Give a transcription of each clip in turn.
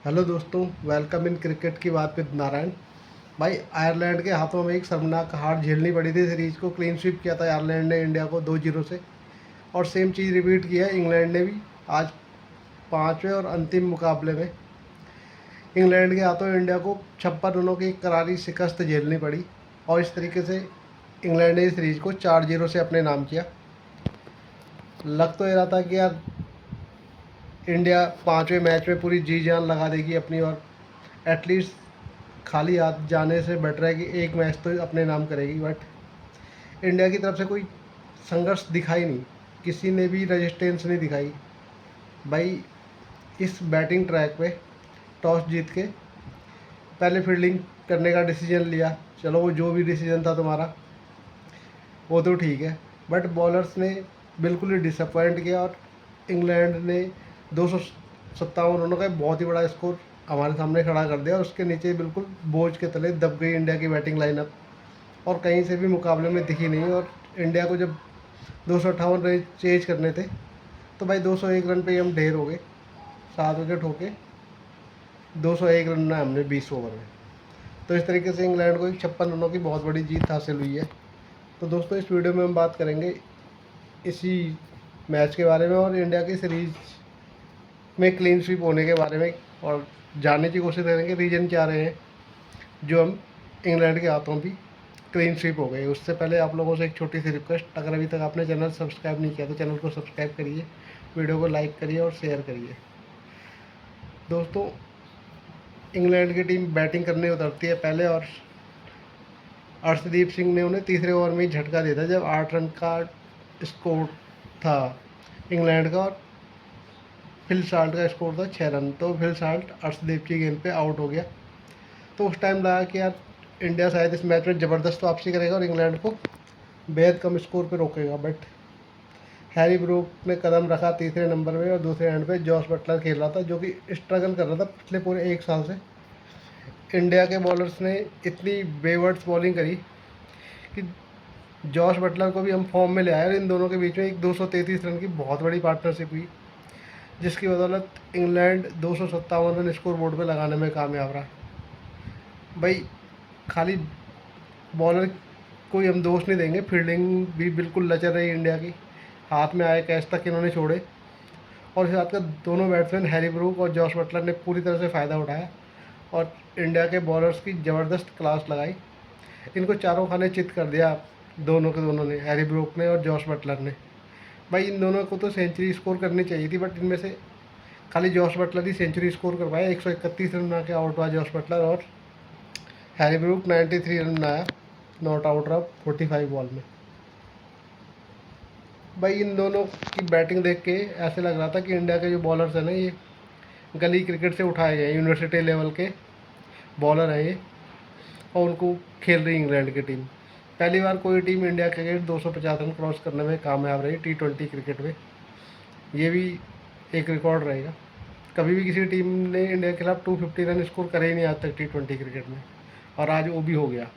Hello दोस्तों, welcome in cricket की बात विद नारायण। भाई, आयरलैंड के हाथों में एक शर्मनाक हार झेलनी पड़ी थी। सीरीज को क्लीन स्वीप किया था आयरलैंड ने इंडिया को 2-0 से, और सेम चीज़ रिपीट किया है इंग्लैंड ने भी आज पाँचवें और अंतिम मुकाबले में। इंग्लैंड के हाथों इंडिया को 56 रनों की एक करारी शिकस्त झेलनी पड़ी, और इस तरीके से इंग्लैंड ने इस सीरीज को 4-0 से अपने नाम किया। लग तो ये रहा था कि यार इंडिया पाँचवें मैच में पूरी जी जान लगा देगी अपनी, और एटलीस्ट खाली हाथ जाने से बेटर है कि एक मैच तो अपने नाम करेगी। बट इंडिया की तरफ से कोई संघर्ष दिखाई नहीं, किसी ने भी रेजिस्टेंस नहीं दिखाई। भाई, इस बैटिंग ट्रैक पे टॉस जीत के पहले फील्डिंग करने का डिसीजन लिया। चलो, वो जो भी डिसीजन था तुम्हारा वो तो ठीक है, बट बॉलर्स ने बिल्कुल ही डिसअपॉइंट किया, और इंग्लैंड ने 257 रनों का बहुत ही बड़ा स्कोर हमारे सामने खड़ा कर दिया। उसके नीचे बिल्कुल बोझ के तले दब गई इंडिया की बैटिंग लाइनअप, और कहीं से भी मुकाबले में दिखी नहीं। और इंडिया को जब 258 रन चेज करने थे, तो भाई 201 रन पे ही हम ढेर हो गए। 7 विकेट होके 201 रन बनाए हमने 20 ओवर में। तो इस तरीके से इंग्लैंड को एक 56 रनों की बहुत बड़ी जीत हासिल हुई है। तो दोस्तों, इस वीडियो में हम बात करेंगे इसी मैच के बारे में, और इंडिया की सीरीज में क्लीन स्वीप होने के बारे में, और जानने की कोशिश करेंगे रीजन क्या रहे हैं जो हम इंग्लैंड के हाथों भी क्लीन स्वीप हो गई। उससे पहले आप लोगों से एक छोटी सी रिक्वेस्ट, अगर अभी तक आपने चैनल सब्सक्राइब नहीं किया तो चैनल को सब्सक्राइब करिए, वीडियो को लाइक करिए और शेयर करिए। दोस्तों, इंग्लैंड की टीम बैटिंग करने उतरती है पहले, और अर्शदीप सिंह ने उन्हें तीसरे ओवर में ही झटका दिया था जब 8 रन का स्कोर था इंग्लैंड का, और फिल साल्ट का स्कोर था 6 रन। तो फिल साल्ट अर्शदीप की गेंद पे आउट हो गया। तो उस टाइम लगा कि यार इंडिया शायद इस मैच में ज़बरदस्त वापसी करेगा और इंग्लैंड को बेहद कम स्कोर पे रोकेगा। बट हैरी ब्रूक ने कदम रखा तीसरे नंबर में, और दूसरे एंड पे जॉस बटलर खेल रहा था, जो कि स्ट्रगल कर रहा था पिछले पूरे एक साल से। इंडिया के बॉलर्स ने इतनी बेवर्ड्स बॉलिंग करी कि जॉश बटलर को भी हम फॉर्म में ले आए, और इन दोनों के बीच में एक 233 रन की बहुत बड़ी पार्टनरशिप हुई, जिसकी बदौलत इंग्लैंड 257 रन स्कोर बोर्ड पे लगाने में कामयाब रहा। भाई, खाली बॉलर कोई हम दोष नहीं देंगे, फील्डिंग भी बिल्कुल लचर रही इंडिया की। हाथ में आए कैच तक इन्होंने छोड़े, और इस बात का दोनों बैट्समैन हैरी ब्रूक और जॉश बटलर ने पूरी तरह से फ़ायदा उठाया, और इंडिया के बॉलर्स की ज़बरदस्त क्लास लगाई। इनको चारों खाने चित कर दिया, दोनों के दोनों ने, हैरी ब्रूक ने और जॉश बटलर ने। भाई, इन दोनों को तो सेंचुरी स्कोर करनी चाहिए थी, बट इनमें से खाली जॉश बटलर ही सेंचुरी स्कोर कर पाया। 131 रन बना के आउट हुआ जॉश बटलर, और हैरी ब्रूक 93 रन बनाया नॉट आउट रहा 45 बॉल में। भाई, इन दोनों की बैटिंग देख के ऐसे लग रहा था कि इंडिया के जो बॉलर्स हैं ना, ये गली क्रिकेट से उठाए गए, यूनिवर्सिटी लेवल के बॉलर हैं ये, और उनको खेल रही इंग्लैंड की टीम। पहली बार कोई टीम इंडिया के अगेंस्ट 250 रन क्रॉस करने में कामयाब रही T20 क्रिकेट में। ये भी एक रिकॉर्ड रहेगा। कभी भी किसी टीम ने इंडिया के खिलाफ 250 रन स्कोर करे ही नहीं आज तक T20 क्रिकेट में, और आज वो भी हो गया।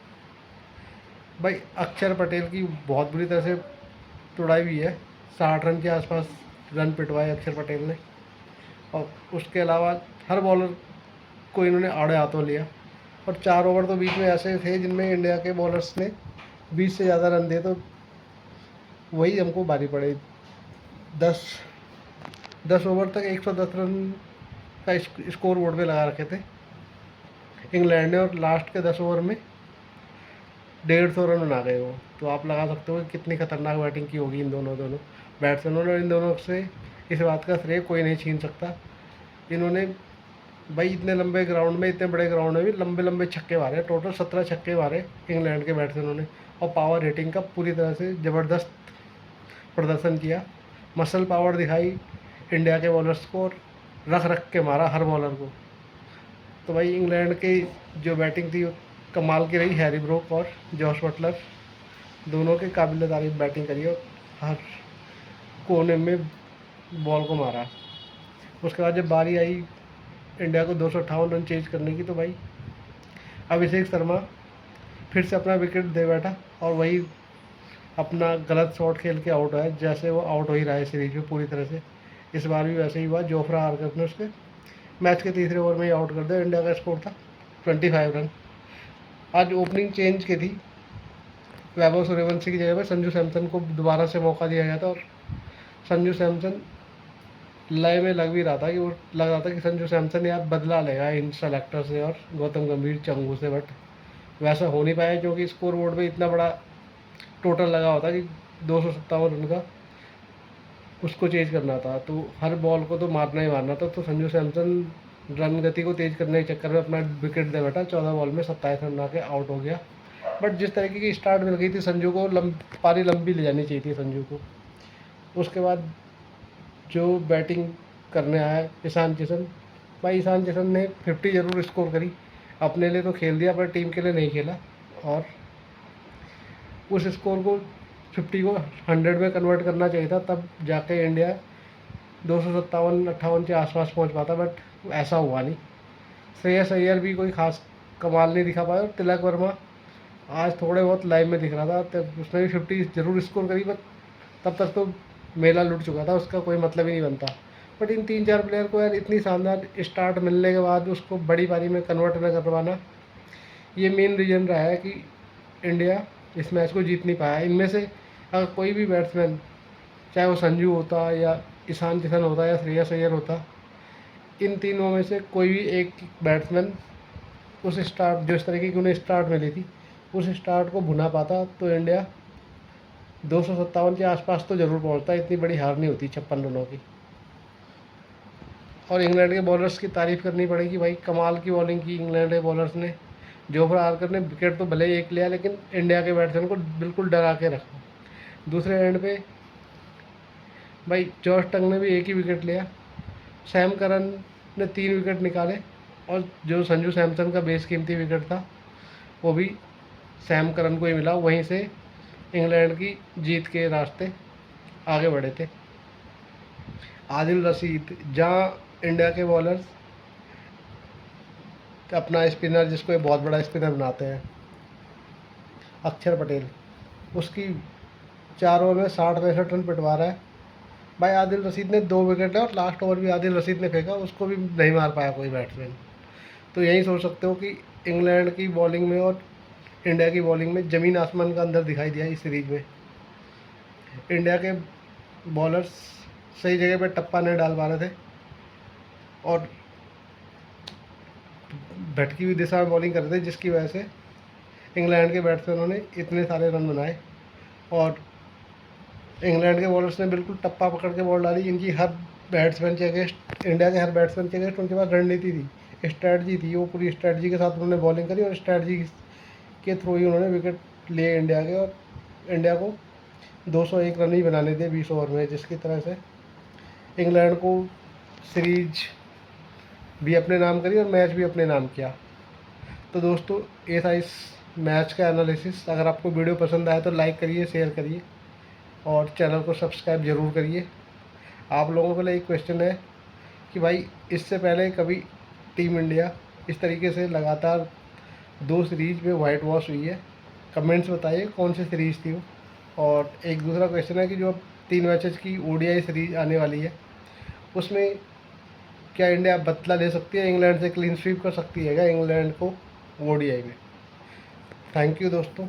भाई, अक्षर पटेल की बहुत बुरी तरह से तोड़ाई हुई है। 60 रन के आसपास रन पिटवाए अक्षर पटेल ने, और उसके अलावा हर बॉलर को इन्होंने आड़े हाथों लिया। और 4 ओवर तो बीच में ऐसे थे जिनमें इंडिया के बॉलर्स ने 20 से ज़्यादा रन दिए, तो वही हमको भारी पड़े। 10 ओवर तक 110 रन का स्कोर बोर्ड पे लगा रखे थे इंग्लैंड ने, और लास्ट के 10 ओवर में 150 रन बना गए वो। तो आप लगा सकते हो कि कितनी खतरनाक बैटिंग की होगी इन दोनों दोनों बैट्समैनों ने। और इन दोनों से इस बात का श्रेय कोई नहीं छीन सकता। इन्होंने भाई इतने लंबे ग्राउंड में, इतने बड़े ग्राउंड में भी लंबे लंबे छक्के मारे, टोटल 17 छक्के मारे इंग्लैंड के बैट्समैनों ने, और पावर रेटिंग का पूरी तरह से ज़बरदस्त प्रदर्शन किया। मसल पावर दिखाई इंडिया के बॉलर्स को, और रख रख के मारा हर बॉलर को। तो भाई, इंग्लैंड की जो बैटिंग थी कमाल की रही। हैरी ब्रूक और जॉश बटलर दोनों के काबिल तारीफ बैटिंग करी, और हर कोने में बॉल को मारा। उसके बाद जब बारी आई इंडिया को 258 रन चेज करने की, तो भाई अभिषेक शर्मा फिर से अपना विकेट दे बैठा, और वही अपना गलत शॉट खेल के आउट हुआ, जैसे वो आउट हो ही रहा है सीरीज में पूरी तरह से। इस बार भी वैसे ही हुआ, जोफ्रा आर्कर ने उसके मैच के तीसरे ओवर में ही आउट कर दिया। इंडिया का स्कोर था 25 रन। आज ओपनिंग चेंज की थी, वैभव सूर्यवंशी की जगह पर संजू सैमसन को दोबारा से मौका दिया गया था और संजू सैमसन लय में लग भी रहा था कि वो लग रहा था कि संजू सैमसन यार बदला लेगा इन सेलेक्टर से और गौतम गंभीर चंगू से, बट वैसा हो नहीं पाया क्योंकि स्कोर बोर्ड पे इतना बड़ा टोटल लगा होता कि 257 रन का उसको चेज करना था, तो हर बॉल को तो मारना ही मारना था। तो संजू सैमसन रन गति को तेज करने के चक्कर में अपना विकेट दे बैठा, 14 बॉल में 27 रन आके आउट हो गया। बट जिस तरीके की स्टार्ट मिल गई थी संजू को, पारी लंबी ले जानी चाहिए थी संजू को। उसके बाद जो बैटिंग करने आया ईशान किशन, भाई ईशान किशन ने 50 ज़रूर स्कोर करी, अपने लिए तो खेल दिया पर टीम के लिए नहीं खेला, और उस स्कोर को 50 को 100 में कन्वर्ट करना चाहिए था, तब जाके इंडिया 257-58 के आसपास पहुंच पाता, बट ऐसा हुआ नहीं। श्रेयस अय्यर भी कोई खास कमाल नहीं दिखा पाया और तिलक वर्मा आज थोड़े बहुत लाइव में दिख रहा था, तब उसने भी 50 ज़रूर स्कोर करी, बट तब तक तो मेला लुट चुका था, उसका कोई मतलब ही नहीं बनता। बट इन 3-4 प्लेयर को यार इतनी शानदार स्टार्ट मिलने के बाद उसको बड़ी पारी में कन्वर्ट न कर पाना, ये मेन रीज़न रहा है कि इंडिया इस मैच को जीत नहीं पाया। इनमें से अगर कोई भी बैट्समैन, चाहे वो संजू होता या ईशान किशन होता या श्रेयस अय्यर होता, इन तीनों में से कोई भी एक बैट्समैन उस स्टार्ट, जो इस तरीके की उन्हें स्टार्ट मिली थी, उस स्टार्ट को भुना पाता तो इंडिया 257 के आसपास तो ज़रूर पहुंचता। इतनी बड़ी हार नहीं होती 56 रनों की। और इंग्लैंड के बॉलर्स की तारीफ़ करनी पड़ेगी, भाई कमाल की बॉलिंग की इंग्लैंड के बॉलर्स ने। जोफ्रा आर्चर ने विकेट तो भले ही एक लिया, लेकिन इंडिया के बैट्समैन को बिल्कुल डरा के रखा। दूसरे एंड पे भाई जॉर्ज टंग ने भी एक ही विकेट लिया, सैम करन ने 3 विकेट निकाले, और जो संजू सैमसन का बेस कीमती विकेट था वो भी सैम करन को ही मिला। वहीं से इंग्लैंड की जीत के रास्ते आगे बढ़े थे। आदिल रशीद, जहाँ इंडिया के बॉलर्स अपना स्पिनर, जिसको एक बहुत बड़ा स्पिनर बनाते हैं, अक्षर पटेल, उसकी 4 ओवर में 60-65 रन पिटवा रहा है। भाई आदिल रशीद ने 2 विकेट लिया और लास्ट ओवर भी आदिल रशीद ने फेंका, उसको भी नहीं मार पाया कोई बैट्समैन। तो यही सोच सकते हो कि इंग्लैंड की बॉलिंग में और इंडिया की बॉलिंग में ज़मीन आसमान का अंदर दिखाई दिया इस सीरीज़ में। इंडिया के बॉलर्स सही जगह पे टप्पा नहीं डाल पा रहे थे और भटकी हुई दिशा में बॉलिंग कर रहे थे, जिसकी वजह से इंग्लैंड के बैट्समैनों ने इतने सारे रन बनाए। और इंग्लैंड के बॉलर्स ने बिल्कुल टप्पा पकड़ के बॉल डाली। इनकी हर बैट्समैन के अगेंस्ट, इंडिया के हर बैट्समैन के अगेंस्ट उनके पास रणनीति थी, स्ट्रैटजी थी। वो पूरी स्ट्रैटजी के साथ उन्होंने बॉलिंग करी और स्ट्रैटजी के थ्रू ही उन्होंने विकेट लिए इंडिया के, और इंडिया को 201 रन ही बनाने थे 20 ओवर में, जिसकी तरह से इंग्लैंड को सीरीज भी अपने नाम करी और मैच भी अपने नाम किया। तो दोस्तों ये था इस मैच का एनालिसिस। अगर आपको वीडियो पसंद आया तो लाइक करिए, शेयर करिए और चैनल को सब्सक्राइब ज़रूर करिए। आप लोगों के लिए एक क्वेश्चन है कि भाई इससे पहले कभी टीम इंडिया इस तरीके से लगातार 2 सीरीज में वाइट वॉश हुई है? कमेंट्स बताइए कौन सी सीरीज़ थी वो। और एक दूसरा क्वेश्चन है कि जो अब 3 मैचेस की ओडीआई सीरीज आने वाली है, उसमें क्या इंडिया बदला ले सकती है, इंग्लैंड से क्लीन स्वीप कर सकती है क्या इंग्लैंड को ओडीआई में? थैंक यू दोस्तों।